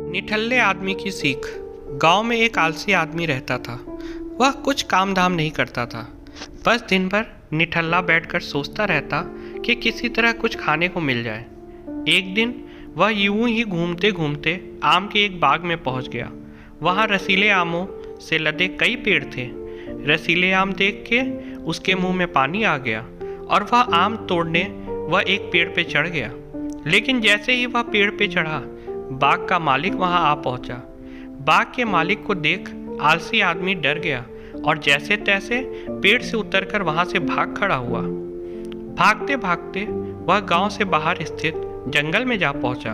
निठल्ले आदमी की सीख। गांव में एक आलसी आदमी रहता था। वह कुछ काम धाम नहीं करता था, बस दिन भर निठल्ला बैठकर सोचता रहता कि किसी तरह कुछ खाने को मिल जाए। एक दिन वह यूं ही घूमते घूमते आम के एक बाग में पहुंच गया। वहां रसीले आमों से लदे कई पेड़ थे। रसीले आम देख के उसके मुंह में पानी आ गया और वह आम तोड़ने वह एक पेड़ पे चढ़ गया। लेकिन जैसे ही वह पेड़ पे चढ़ा, बाग का मालिक वहां आ पहुंचा। बाग के मालिक को देख आलसी आदमी डर गया और जैसे तैसे पेड़ से उतरकर वहां से भाग खड़ा हुआ। भागते भागते वह गांव से बाहर स्थित जंगल में जा पहुंचा।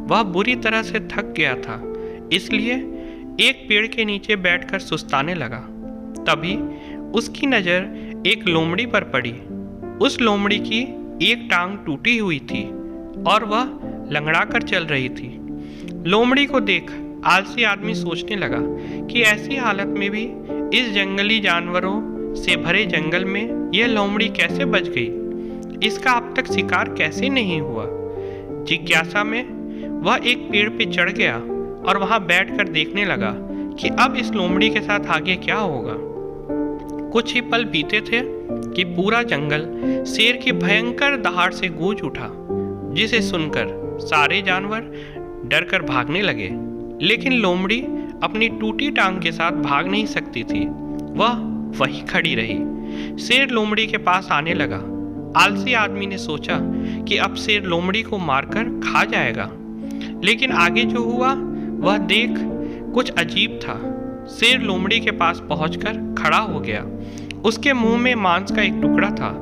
वह बुरी तरह से थक गया था, इसलिए एक पेड़ के नीचे बैठकर सुस्ताने लगा। तभी उसकी नज़र एक लोमड़ी पर पड़ी। उस लोमड़ी की एक टांग टूटी हुई थी और वह लंगड़ा कर चल रही थी। लोमड़ी को देख आलसी आदमी सोचने लगा कि ऐसी हालत में भी इस जंगली जानवरों से भरे जंगल में यह लोमड़ी कैसे बच गई, इसका अब तक शिकार कैसे नहीं हुआ। जिज्ञासा में वह एक पेड़ पे चढ़ गया और वहां बैठकर देखने लगा कि अब इस लोमड़ी के साथ आगे क्या होगा। कुछ ही पल बीते थे कि पूरा जंगल शेर की भयंकर दहाड़ से गूंज उठा, जिसे सुनकर सारे जानवर डरकर भागने लगे। लेकिन लोमड़ी अपनी टूटी टांग के साथ भाग नहीं सकती थी, वह वहीं खड़ी रही। शेर लोमड़ी के पास आने लगा। आलसी आदमी ने सोचा कि अब शेर लोमड़ी को मारकर खा जाएगा, लेकिन आगे जो हुआ वह देख कुछ अजीब था। शेर लोमड़ी के पास पहुंचकर खड़ा हो गया। उसके मुंह में मांस का एक टुकड़ा था,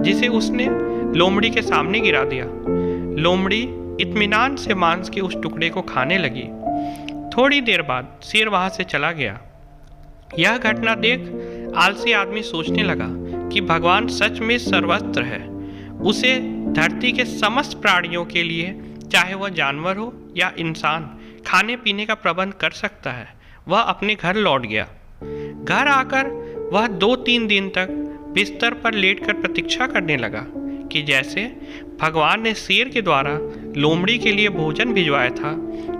जिसे उसने लोमड़ी के सामने गिरा दिया। लोमड़ी इत्मीनान से मांस के उस टुकड़े को खाने लगी। थोड़ी देर बाद शेर वहां से चला गया। यह घटना देख आलसी आदमी सोचने लगा कि भगवान सच में सर्वत्र है। उसे धरती के समस्त प्राणियों के लिए, चाहे वह जानवर हो या इंसान, खाने पीने का प्रबंध कर सकता है। वह अपने घर लौट गया। घर आकर वह 2-3 दिन तक बिस्तर पर लेटकर प्रतीक्षा करने लगा कि जैसे भगवान ने शेर के द्वारा लोमड़ी के लिए भोजन भिजवाया था,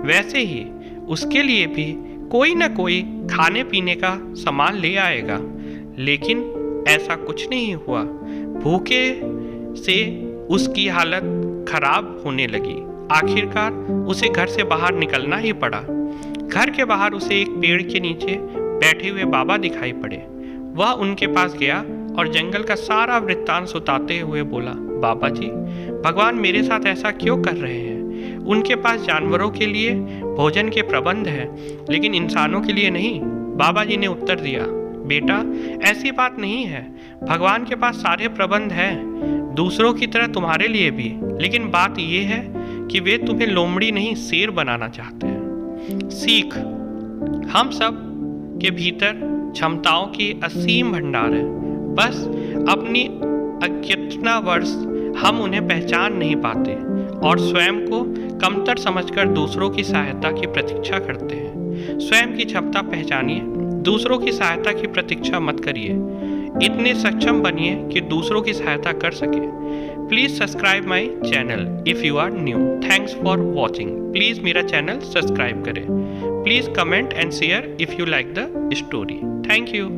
वैसे ही उसके लिए भी कोई न कोई खाने पीने का सामान ले आएगा। लेकिन ऐसा कुछ नहीं हुआ। भूखे से उसकी हालत खराब होने लगी। आखिरकार उसे घर से बाहर निकलना ही पड़ा। घर के बाहर उसे एक पेड़ के नीचे बैठे हुए बाबा दिखाई पड़े। वह उनके पास गया और जंगल का सारा वृत्तांत सुनाते हुए बोला, बाबा जी, भगवान मेरे साथ ऐसा क्यों कर रहे हैं? उनके पास जानवरों के लिए भोजन के प्रबंध है, लेकिन इंसानों के लिए नहीं। बाबा जी ने उत्तर दिया, बेटा, ऐसी बात नहीं है। भगवान के पास सारे प्रबंध हैं, दूसरों की तरह तुम्हारे लिए भी। लेकिन बात यह है कि वे तुम्हें लोमड़ी नहीं, शेर बनाना चाहते हैं। सीख। हम सब के भीतर क्षमताओं की असीम भंडार है, बस अपनी अज्ञातनावश हम उन्हें पहचान नहीं पाते और स्वयं को कमतर समझकर दूसरों की सहायता की प्रतीक्षा करते हैं। स्वयं की क्षमता पहचानिए, दूसरों की सहायता की प्रतीक्षा मत करिए। इतने सक्षम बनिए कि दूसरों की सहायता कर सके। Please subscribe my channel if you are new. Thanks for watching. Please मेरा चैनल सब्सक्राइब करें। Please comment and share if you like the story. Thank you.